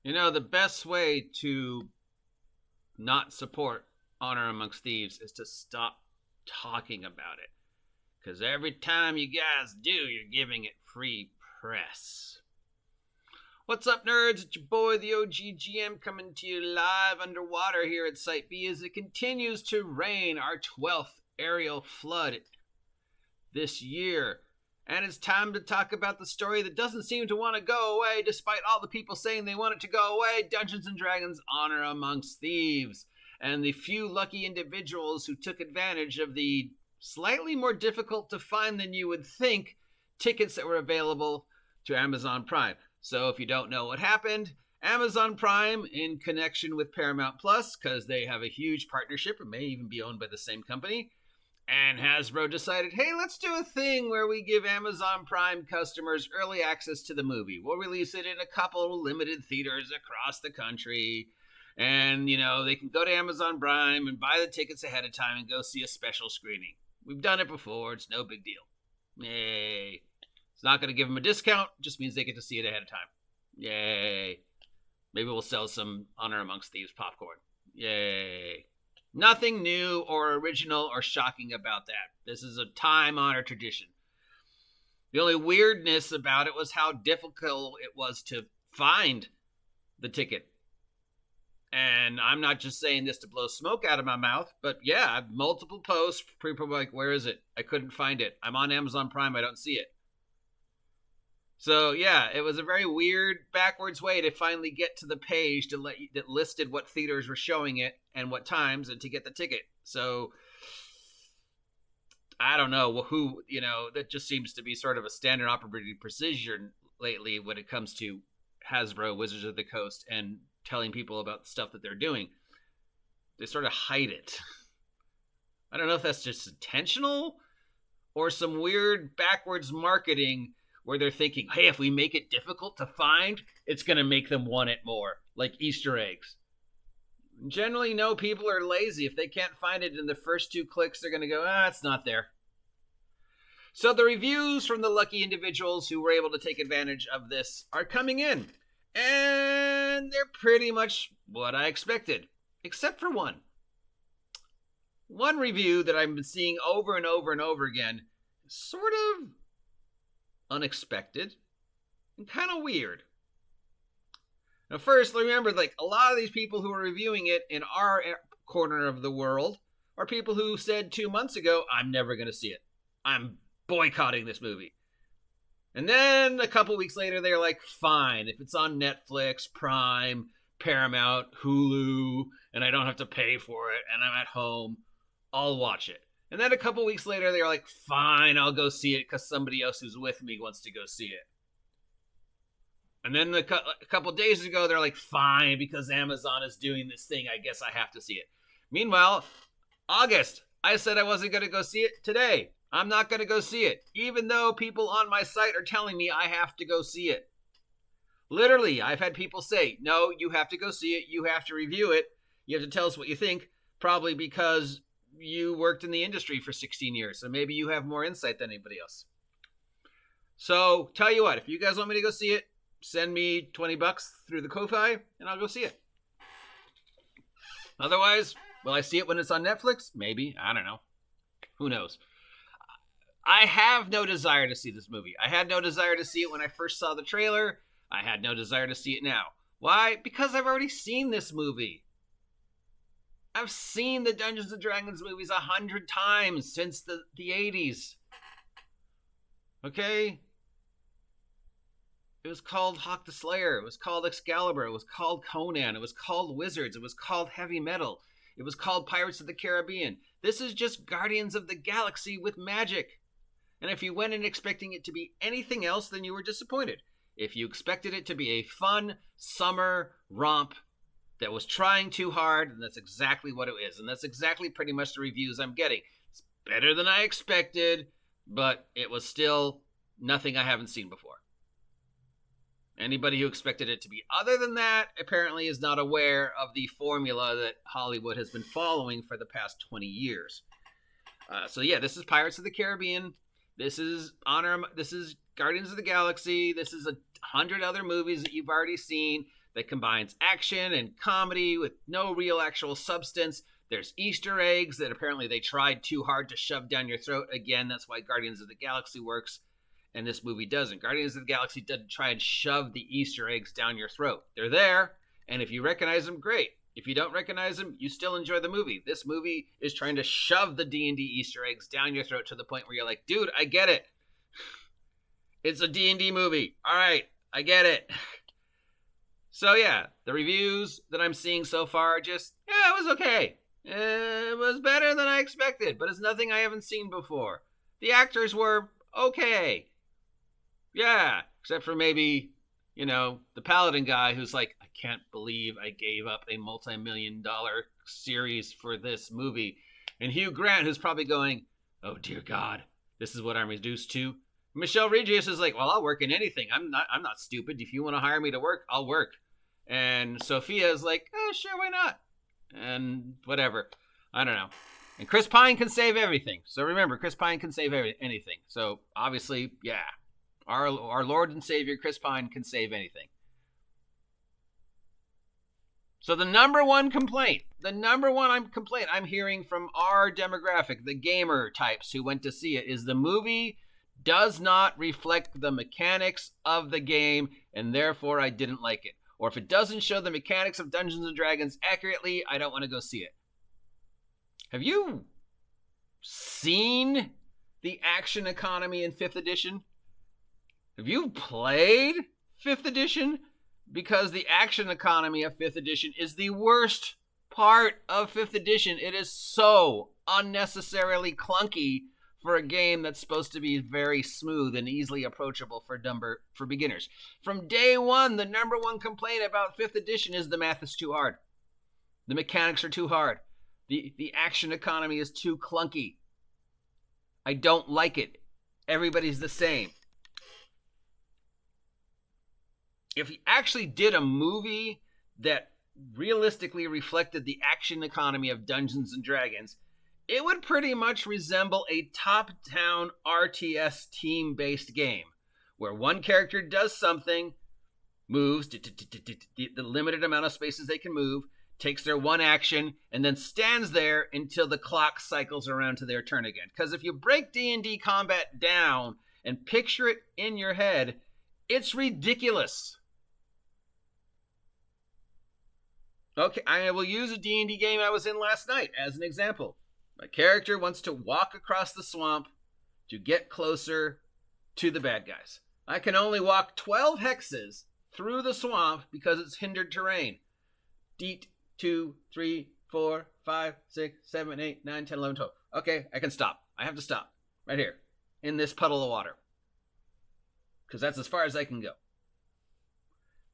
You know, the best way to not support Honor Amongst Thieves is to stop talking about it. Because every time you guys do, you're giving it free press. What's up, nerds? It's your boy, the OG GM, coming to you live underwater here at Site B as it continues to rain our 12th aerial flood this year. And it's time to talk about the story that doesn't seem to want to go away despite all the people saying they want it to go away. Dungeons & Dragons Honor Amongst Thieves. And the few lucky individuals who took advantage of the slightly more difficult to find than you would think tickets that were available to Amazon Prime. So if you don't know what happened, Amazon Prime, in connection with Paramount Plus, because they have a huge partnership, it may even be owned by the same company, and Hasbro decided, hey, let's do a thing where we give Amazon Prime customers early access to the movie. We'll release it in a couple limited theaters across the country. And, you know, they can go to Amazon Prime and buy the tickets ahead of time and go see a special screening. We've done it before. It's no big deal. Yay. It's not going to give them a discount. It just means they get to see it ahead of time. Yay. Maybe we'll sell some Honor Amongst Thieves popcorn. Yay. Nothing new or original or shocking about that. This is a time-honored tradition. The only weirdness about it was how difficult it was to find the ticket. And I'm not just saying this to blow smoke out of my mouth, but yeah, I've multiple posts. People are like, where is it? I couldn't find it. I'm on Amazon Prime. I don't see it. So yeah, it was a very weird, backwards way to finally get to the page that listed what theaters were showing it and what times and to get the ticket. So I don't know who, that just seems to be sort of a standard operating procedure lately when it comes to Hasbro, Wizards of the Coast, and telling people about the stuff that they're doing. They sort of hide it. I don't know if that's just intentional or some weird backwards marketing where they're thinking, hey, if we make it difficult to find, it's going to make them want it more, like Easter eggs. Generally, no, people are lazy. If they can't find it in the first 2 clicks, they're going to go, it's not there. So the reviews from the lucky individuals who were able to take advantage of this are coming in. And they're pretty much what I expected, except for one. One review that I've been seeing over and over and over again is sort of unexpected and kind of weird. Now, first, remember, a lot of these people who are reviewing it in our corner of the world are people who said 2 months ago, I'm never going to see it. I'm boycotting this movie. And then a couple weeks later, they're like, fine, if it's on Netflix, Prime, Paramount, Hulu, and I don't have to pay for it, and I'm at home, I'll watch it. And then a couple weeks later, they're like, fine, I'll go see it because somebody else who's with me wants to go see it. And then a couple days ago, they're like, fine, because Amazon is doing this thing, I guess I have to see it. Meanwhile, August, I said I wasn't going to go see it. Today, I'm not going to go see it, even though people on my site are telling me I have to go see it. Literally, I've had people say, no, you have to go see it. You have to review it. You have to tell us what you think, probably because you worked in the industry for 16 years, so maybe you have more insight than anybody else. So, tell you what, if you guys want me to go see it, send me $20 through the Ko-Fi, and I'll go see it. Otherwise, will I see it when it's on Netflix? Maybe. I don't know. Who knows? I have no desire to see this movie. I had no desire to see it when I first saw the trailer. I had no desire to see it now. Why? Because I've already seen this movie. I've seen the Dungeons & Dragons movies 100 times since the 80s. Okay? It was called Hawk the Slayer. It was called Excalibur. It was called Conan. It was called Wizards. It was called Heavy Metal. It was called Pirates of the Caribbean. This is just Guardians of the Galaxy with magic. And if you went in expecting it to be anything else, then you were disappointed. If you expected it to be a fun summer romp that was trying too hard, and that's exactly what it is. And that's exactly pretty much the reviews I'm getting. It's better than I expected, but it was still nothing I haven't seen before. Anybody who expected it to be other than that apparently is not aware of the formula that Hollywood has been following for the past 20 years. So yeah, this is Pirates of the Caribbean. This is Guardians of the Galaxy. This is 100 other movies that you've already seen. that combines action and comedy with no real actual substance. There's Easter eggs that apparently they tried too hard to shove down your throat. Again, that's why Guardians of the Galaxy works, and this movie doesn't. Guardians of the Galaxy doesn't try and shove the Easter eggs down your throat. They're there, and if you recognize them, great. If you don't recognize them, you still enjoy the movie. This movie is trying to shove the D&D Easter eggs down your throat to the point where you're like, dude, I get it. It's a D&D movie. All right, I get it. So yeah, the reviews that I'm seeing so far it was okay. It was better than I expected, but it's nothing I haven't seen before. The actors were okay. Yeah, except for maybe, the Paladin guy who's like, I can't believe I gave up a multi-million-dollar series for this movie. And Hugh Grant, who's probably going, oh dear God, this is what I'm reduced to. Michelle Regis is like, well, I'll work in anything. I'm not stupid. If you want to hire me to work, I'll work. And Sophia is like, oh, sure, why not? And whatever. I don't know. And Chris Pine can save everything. So remember, Chris Pine can save anything. So obviously, yeah. Our Lord and Savior, Chris Pine, can save anything. So the number one complaint I'm hearing from our demographic, the gamer types who went to see it, is the movie does not reflect the mechanics of the game, and therefore I didn't like it. Or if it doesn't show the mechanics of Dungeons & Dragons accurately, I don't want to go see it. Have you seen the action economy in 5th edition? Have you played 5th edition? Because the action economy of 5th edition is the worst part of 5th edition. It is so unnecessarily clunky for a game that's supposed to be very smooth and easily approachable for beginners. From day one, the number one complaint about 5th edition is the math is too hard. The mechanics are too hard. The action economy is too clunky. I don't like it. Everybody's the same. If you actually did a movie that realistically reflected the action economy of Dungeons & Dragons, it would pretty much resemble a top-down RTS team-based game, where one character does something, moves the limited amount of spaces they can move, takes their one action, and then stands there until the clock cycles around to their turn again. Because if you break D&D combat down and picture it in your head, it's ridiculous. Okay, I will use a D&D game I was in last night as an example. My character wants to walk across the swamp to get closer to the bad guys. I can only walk 12 hexes through the swamp because it's hindered terrain. 2, 3, 4, 5, 6, 7, 8, 9, 10, 11, 12. Okay, I can stop. I have to stop right here in this puddle of water because that's as far as I can go.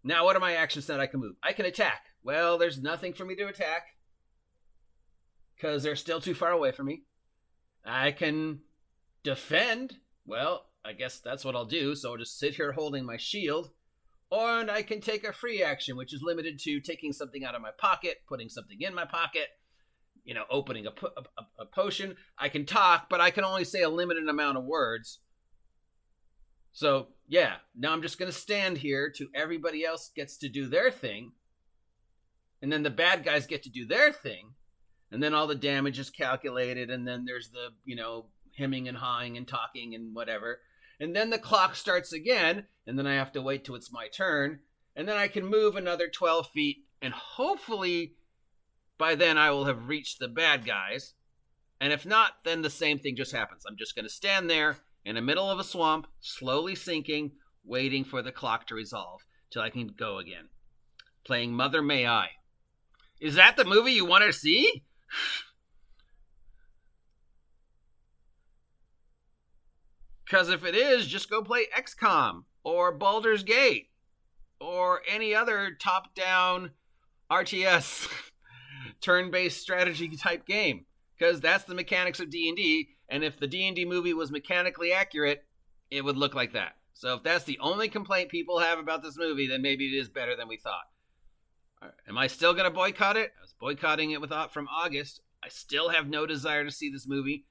Now, what are my actions that I can move? I can attack. Well, there's nothing for me to attack because they're still too far away from me. I can defend. Well, I guess that's what I'll do. So I'll just sit here holding my shield. Or I can take a free action, which is limited to taking something out of my pocket, putting something in my pocket, opening a potion. I can talk, but I can only say a limited amount of words. So, yeah, now I'm just going to stand here till everybody else gets to do their thing. And then the bad guys get to do their thing. And then all the damage is calculated. And then there's the, hemming and hawing and talking and whatever. And then the clock starts again. And then I have to wait till it's my turn. And then I can move another 12 feet. And hopefully by then I will have reached the bad guys. And if not, then the same thing just happens. I'm just going to stand there in the middle of a swamp, slowly sinking, waiting for the clock to resolve till I can go again. Playing Mother May I. Is that the movie you want to see? Because if it is, just go play XCOM or Baldur's Gate or any other top-down RTS turn-based strategy type game. Because that's the mechanics of D&D, and if the D&D movie was mechanically accurate, it would look like that. So if that's the only complaint people have about this movie, then maybe it is better than we thought. Right. Am I still going to boycott it? I was boycotting it from August. I still have no desire to see this movie.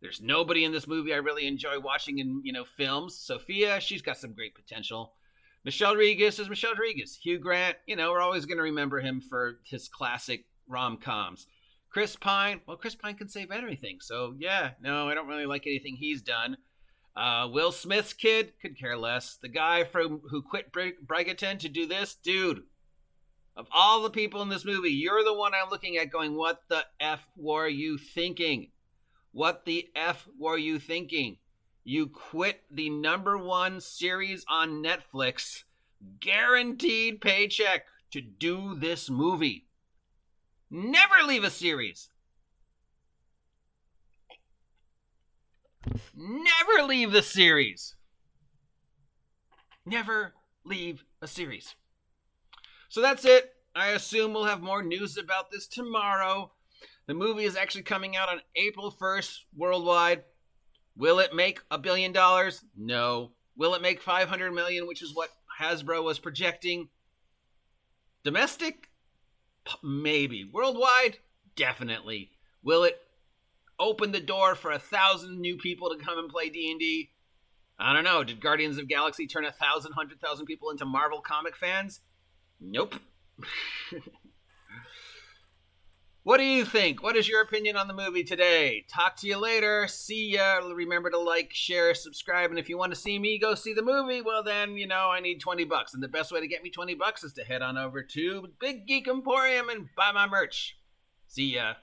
There's nobody in this movie I really enjoy watching in, films. Sophia, she's got some great potential. Michelle Rodriguez is Michelle Rodriguez. Hugh Grant, we're always going to remember him for his classic rom-coms. Chris Pine, well, Chris Pine can save anything. So, yeah, no, I don't really like anything he's done. Will Smith's kid, could care less. The guy who quit Brigaton to do this, dude, of all the people in this movie, you're the one I'm looking at going, what the F were you thinking? What the F were you thinking? You quit the #1 series on Netflix, guaranteed paycheck, to do this movie. Never leave a series. Never leave the series. Never leave a series. So that's it. I assume we'll have more news about this tomorrow. The movie is actually coming out on April 1st worldwide. Will it make $1 billion? No. Will it make $500 million, which is what Hasbro was projecting? Domestic? Maybe. Worldwide? Definitely. Will it open the door for 1,000 new people to come and play D&D? I don't know. Did Guardians of Galaxy turn 100,000 people into Marvel comic fans? Nope. What do you think? What is your opinion on the movie today? Talk to you later. See ya. Remember to like, share, subscribe. And if you want to see me go see the movie, well then, I need $20. And the best way to get me $20 is to head on over to Big Geek Emporium and buy my merch. See ya.